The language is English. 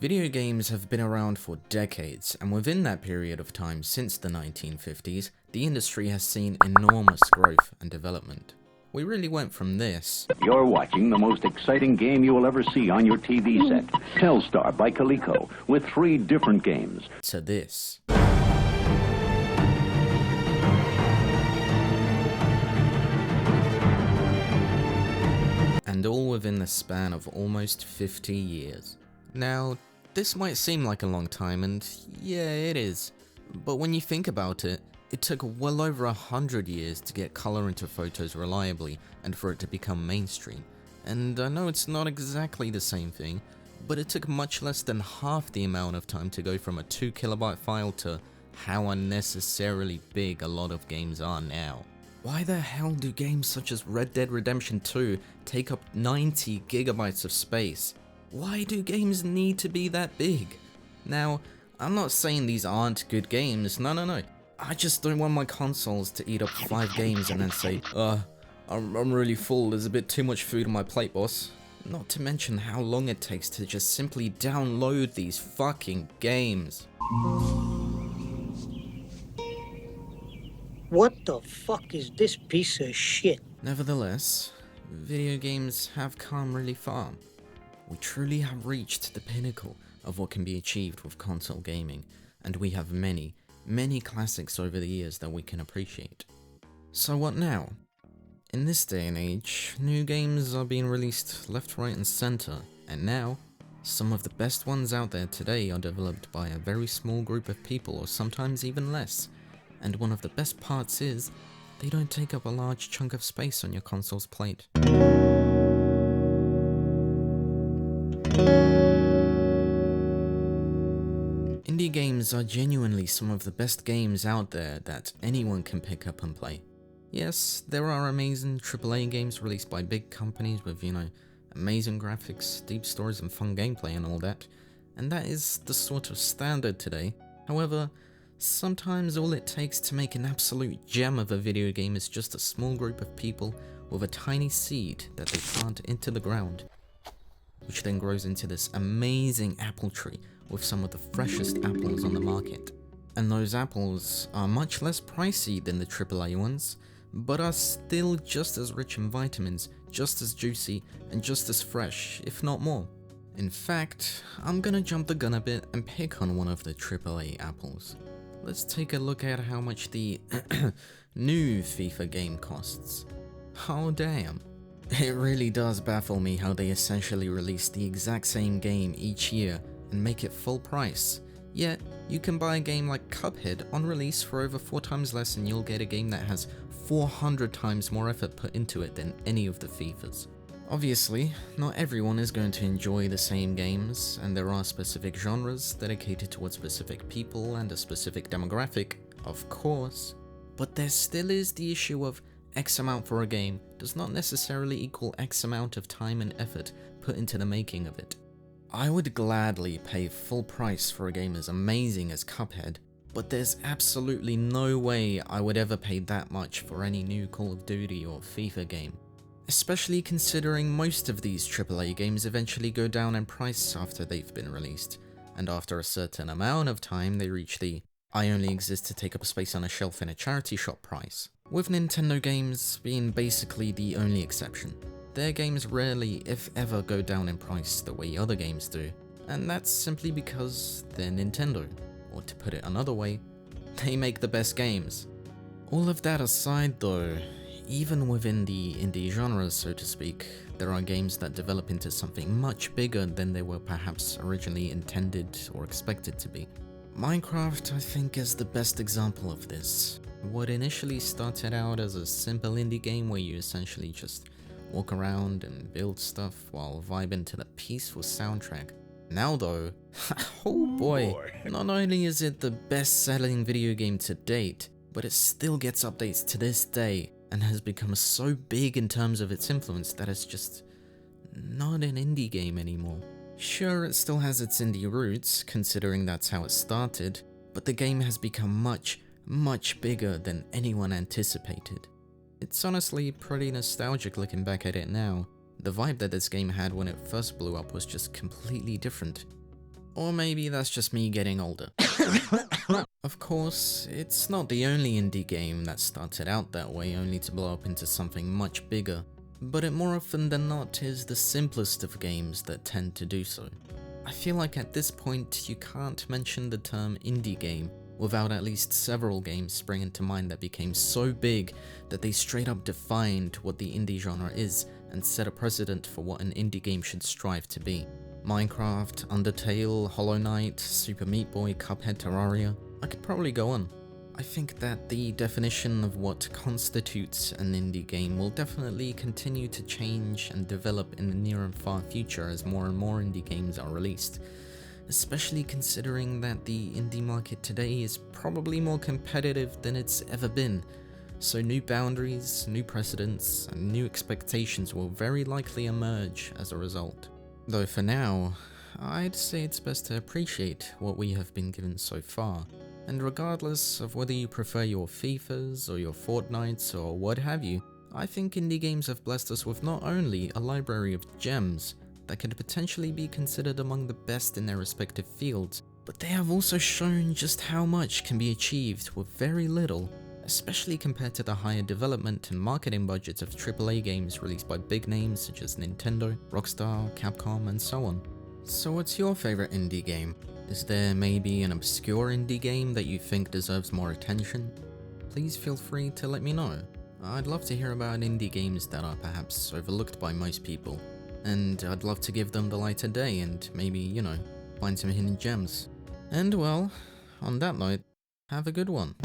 Video games have been around for decades, and within that period of time since the 1950s, the industry has seen enormous growth and development. We really went from this. You're watching the most exciting game you will ever see on your TV set. Telstar by Coleco, with 3 different games. To this. And all within the span of almost 50 years. Now, this might seem like a long time, and yeah, it is. But when you think about it, it took well over 100 years to get color into photos reliably and for it to become mainstream. And I know it's not exactly the same thing, but it took much less than half the amount of time to go from a 2 kilobyte file to how unnecessarily big a lot of games are now. Why the hell do games such as Red Dead Redemption 2 take up 90 gigabytes of space? Why do games need to be that big? Now, I'm not saying these aren't good games, no. I just don't want my consoles to eat up 5 games and then say, I'm really full, there's a bit too much food on my plate, boss. Not to mention how long it takes to just simply download these fucking games. What the fuck is this piece of shit? Nevertheless, video games have come really far. We truly have reached the pinnacle of what can be achieved with console gaming, and we have many classics over the years that we can appreciate. So what now? In this day and age, new games are being released left, right and center, and now, some of the best ones out there today are developed by a very small group of people, or sometimes even less, and one of the best parts is, they don't take up a large chunk of space on your console's plate. Indie games are genuinely some of the best games out there that anyone can pick up and play. Yes, there are amazing AAA games released by big companies with, amazing graphics, deep stories and fun gameplay and all that, and that is the sort of standard today. However, sometimes all it takes to make an absolute gem of a video game is just a small group of people with a tiny seed that they plant into the ground, which then grows into this amazing apple tree with some of the freshest apples on the market. And those apples are much less pricey than the AAA ones, but are still just as rich in vitamins, just as juicy, and just as fresh, if not more. In fact, I'm gonna jump the gun a bit and pick on one of the AAA apples. Let's take a look at how much the new FIFA game costs. Oh damn. It really does baffle me how they essentially release the exact same game each year and make it full price. Yet, you can buy a game like Cuphead on release for over 4 times less and you'll get a game that has 400 times more effort put into it than any of the FIFAs. Obviously, not everyone is going to enjoy the same games, and there are specific genres dedicated towards specific people and a specific demographic, of course, but there still is the issue of X amount for a game does not necessarily equal X amount of time and effort put into the making of it. I would gladly pay full price for a game as amazing as Cuphead, but there's absolutely no way I would ever pay that much for any new Call of Duty or FIFA game. Especially considering most of these AAA games eventually go down in price after they've been released, and after a certain amount of time they reach the I only exist to take up space on a shelf in a charity shop price, with Nintendo games being basically the only exception. Their games rarely, if ever, go down in price the way other games do, and that's simply because they're Nintendo, or to put it another way, they make the best games. All of that aside though, even within the indie genres, so to speak, there are games that develop into something much bigger than they were perhaps originally intended or expected to be. Minecraft, I think, is the best example of this. What initially started out as a simple indie game where you essentially just walk around and build stuff while vibing to the peaceful soundtrack. Now though, oh boy, not only is it the best-selling video game to date, but it still gets updates to this day, and has become so big in terms of its influence that it's just not an indie game anymore. Sure, it still has its indie roots, considering that's how it started, but the game has become much bigger than anyone anticipated. It's honestly pretty nostalgic looking back at it now. The vibe that this game had when it first blew up was just completely different. Or maybe that's just me getting older. Of course, it's not the only indie game that started out that way only to blow up into something much bigger, but it more often than not is the simplest of games that tend to do so. I feel like at this point you can't mention the term indie game without at least several games springing to mind that became so big that they straight up defined what the indie genre is and set a precedent for what an indie game should strive to be. Minecraft, Undertale, Hollow Knight, Super Meat Boy, Cuphead, Terraria. I could probably go on. I think that the definition of what constitutes an indie game will definitely continue to change and develop in the near and far future as more and more indie games are released, especially considering that the indie market today is probably more competitive than it's ever been. So new boundaries, new precedents, and new expectations will very likely emerge as a result. Though for now, I'd say it's best to appreciate what we have been given so far, and regardless of whether you prefer your FIFAs or your Fortnites or what have you, I think indie games have blessed us with not only a library of gems that could potentially be considered among the best in their respective fields, but they have also shown just how much can be achieved with very little, especially compared to the higher development and marketing budgets of AAA games released by big names such as Nintendo, Rockstar, Capcom, and so on. So what's your favorite indie game? Is there maybe an obscure indie game that you think deserves more attention? Please feel free to let me know. I'd love to hear about indie games that are perhaps overlooked by most people, and I'd love to give them the light of day and maybe, find some hidden gems. And well, on that note, have a good one.